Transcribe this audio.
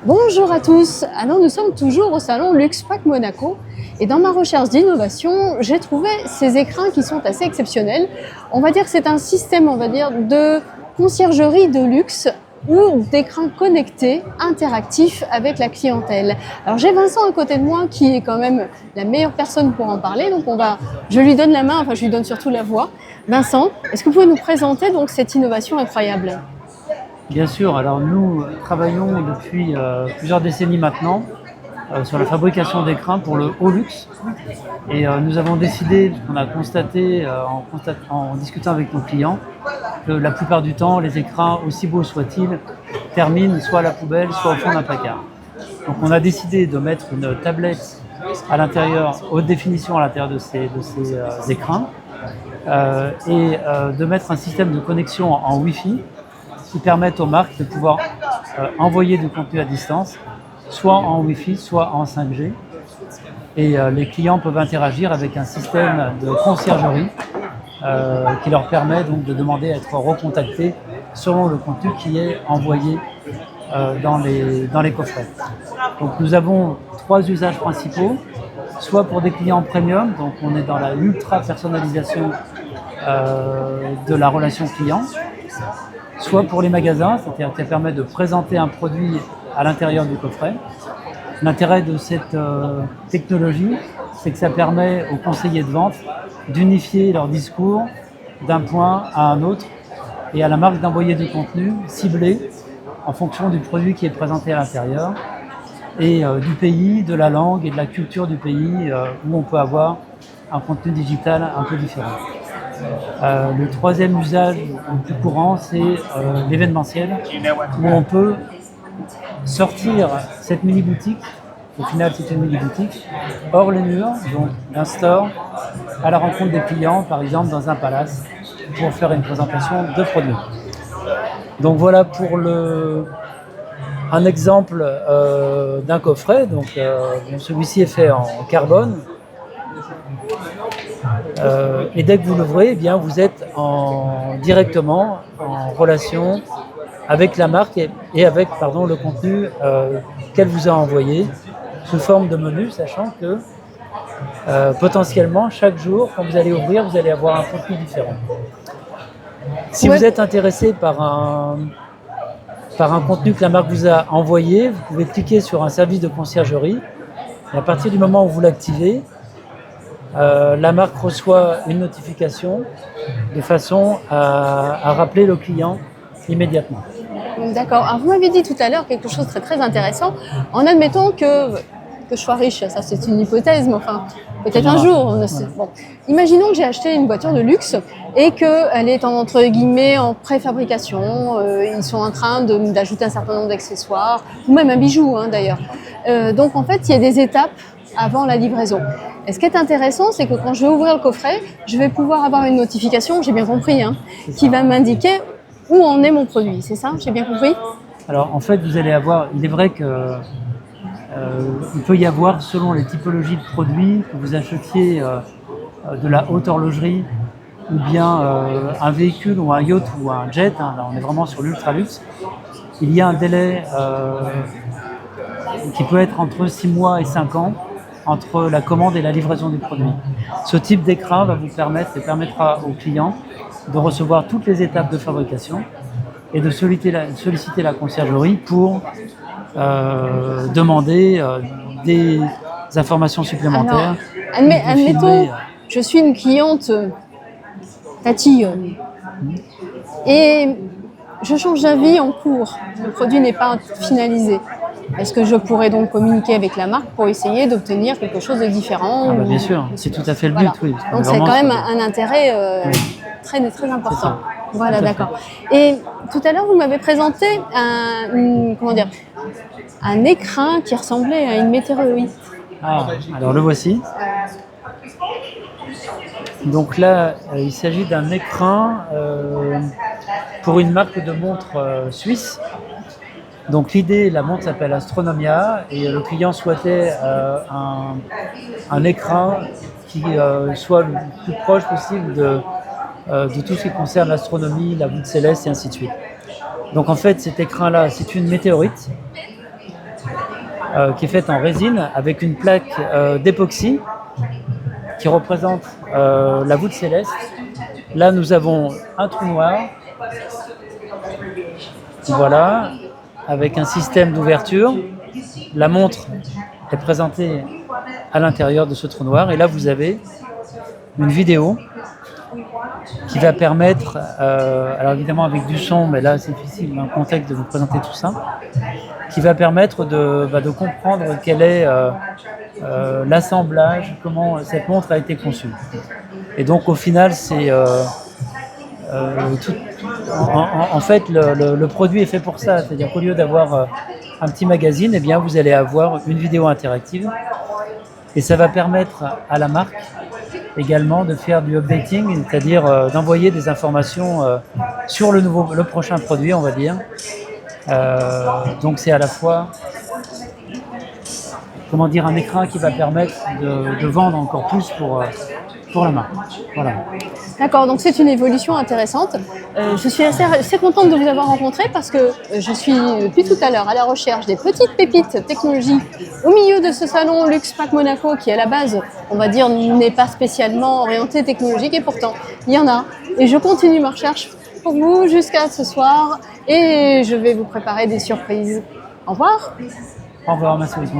Bonjour à tous. Alors nous sommes toujours au salon LuxPack Monaco et dans ma recherche d'innovation, j'ai trouvé ces écrins qui sont assez exceptionnels. On va dire que c'est un système, de conciergerie de luxe ou d'écrans connectés, interactifs avec la clientèle. Alors j'ai Vincent à côté de moi qui est quand même la meilleure personne pour en parler, donc je lui donne la main, je lui donne surtout la voix. Vincent, est-ce que vous pouvez nous présenter donc cette innovation incroyable ? Bien sûr, alors nous travaillons depuis plusieurs décennies maintenant sur la fabrication d'écrins pour le haut luxe et nous avons décidé, on a constaté en discutant avec nos clients, que la plupart du temps les écrins, aussi beaux soient-ils, terminent soit à la poubelle, soit au fond d'un placard. Donc on a décidé de mettre une tablette à l'intérieur, haute définition à l'intérieur de ces écrins et de mettre un système de connexion en Wi-Fi qui permettent aux marques de pouvoir envoyer du contenu à distance, soit en Wi-Fi, soit en 5G. Et les clients peuvent interagir avec un système de conciergerie qui leur permet donc de demander à être recontactés selon le contenu qui est envoyé dans les coffrets. Donc nous avons 3 usages principaux, soit pour des clients premium, donc on est dans la ultra personnalisation de la relation client, soit pour les magasins, c'est-à-dire qu'elle permet de présenter un produit à l'intérieur du coffret. L'intérêt de cette technologie, c'est que ça permet aux conseillers de vente d'unifier leur discours d'un point à un autre et à la marque d'envoyer du contenu ciblé en fonction du produit qui est présenté à l'intérieur et du pays, de la langue et de la culture du pays où on peut avoir un contenu digital un peu différent. Le troisième usage le plus courant, c'est l'événementiel, où on peut sortir cette mini-boutique, au final c'est une mini-boutique, hors les murs, donc d'un store, à la rencontre des clients, par exemple dans un palace, pour faire une présentation de produits. Donc voilà pour un exemple d'un coffret. Donc, celui-ci est fait en carbone. Et dès que vous l'ouvrez, eh bien, vous êtes directement en relation avec la marque et avec le contenu qu'elle vous a envoyé sous forme de menu, sachant que potentiellement, chaque jour, quand vous allez ouvrir, vous allez avoir un contenu différent. Si vous êtes intéressé par un contenu que la marque vous a envoyé, vous pouvez cliquer sur un service de conciergerie. Et à partir du moment où vous l'activez, la marque reçoit une notification de façon à rappeler le client immédiatement. D'accord. Alors vous m'avez dit tout à l'heure quelque chose de très très intéressant. En admettant que je sois riche, ça c'est une hypothèse, mais peut-être un jour. Bon. Imaginons que j'ai acheté une voiture de luxe et qu'elle est entre guillemets en préfabrication. Ils sont en train d'ajouter un certain nombre d'accessoires, ou même un bijou d'ailleurs. Donc en fait, il y a des étapes avant la livraison. Et ce qui est intéressant, c'est que quand je vais ouvrir le coffret, je vais pouvoir avoir une notification, j'ai bien compris, qui va m'indiquer où en est mon produit. C'est ça ? J'ai bien compris ? Alors en fait, vous allez avoir, il est vrai que il peut y avoir, selon les typologies de produits, que vous achetiez de la haute horlogerie ou bien un véhicule ou un yacht ou un jet, là on est vraiment sur l'ultra luxe, il y a un délai qui peut être entre 6 mois et 5 ans entre la commande et la livraison du produit. Ce type d'écran va vous permettra aux clients de recevoir toutes les étapes de fabrication et de solliciter la conciergerie pour demander des informations supplémentaires. Alors, admettons, je suis une cliente tatillonne et je change d'avis en cours. Le produit n'est pas finalisé. Est-ce que je pourrais donc communiquer avec la marque pour essayer d'obtenir quelque chose de différent Bien sûr, c'est tout à fait le but. Oui, donc c'est quand même un intérêt très, très important. Voilà, d'accord. Et tout à l'heure, vous m'avez présenté un écrin qui ressemblait à une météorite. Alors le voici. Donc là, il s'agit d'un écrin pour une marque de montre suisse. Donc l'idée, la montre s'appelle Astronomia et le client souhaitait un écran qui soit le plus proche possible de tout ce qui concerne l'astronomie, la voûte céleste et ainsi de suite. Donc en fait, cet écrin-là, c'est une météorite qui est faite en résine avec une plaque d'époxy qui représente la voûte céleste. Là, nous avons un trou noir, voilà, avec un système d'ouverture. La montre est présentée à l'intérieur de ce trou noir. Et là, vous avez une vidéo qui va permettre, alors évidemment avec du son, mais là c'est difficile dans le contexte de vous présenter tout ça, qui va permettre de comprendre quel est l'assemblage, comment cette montre a été conçue. Et donc au final, c'est en fait le produit est fait pour ça, c'est-à-dire qu'au lieu d'avoir un petit magazine, eh bien vous allez avoir une vidéo interactive et ça va permettre à la marque également de faire du updating, c'est-à-dire d'envoyer des informations sur le prochain produit, on va dire. Donc c'est à la fois un écran qui va permettre de vendre encore plus pour la marque. Voilà. D'accord, donc c'est une évolution intéressante. Je suis assez contente de vous avoir rencontré parce que je suis depuis tout à l'heure à la recherche des petites pépites technologiques au milieu de ce salon Luxe Pack Monaco qui à la base, on va dire, n'est pas spécialement orienté technologique et pourtant il y en a. Et je continue ma recherche pour vous jusqu'à ce soir et je vais vous préparer des surprises. Au revoir. Au revoir, Massouis.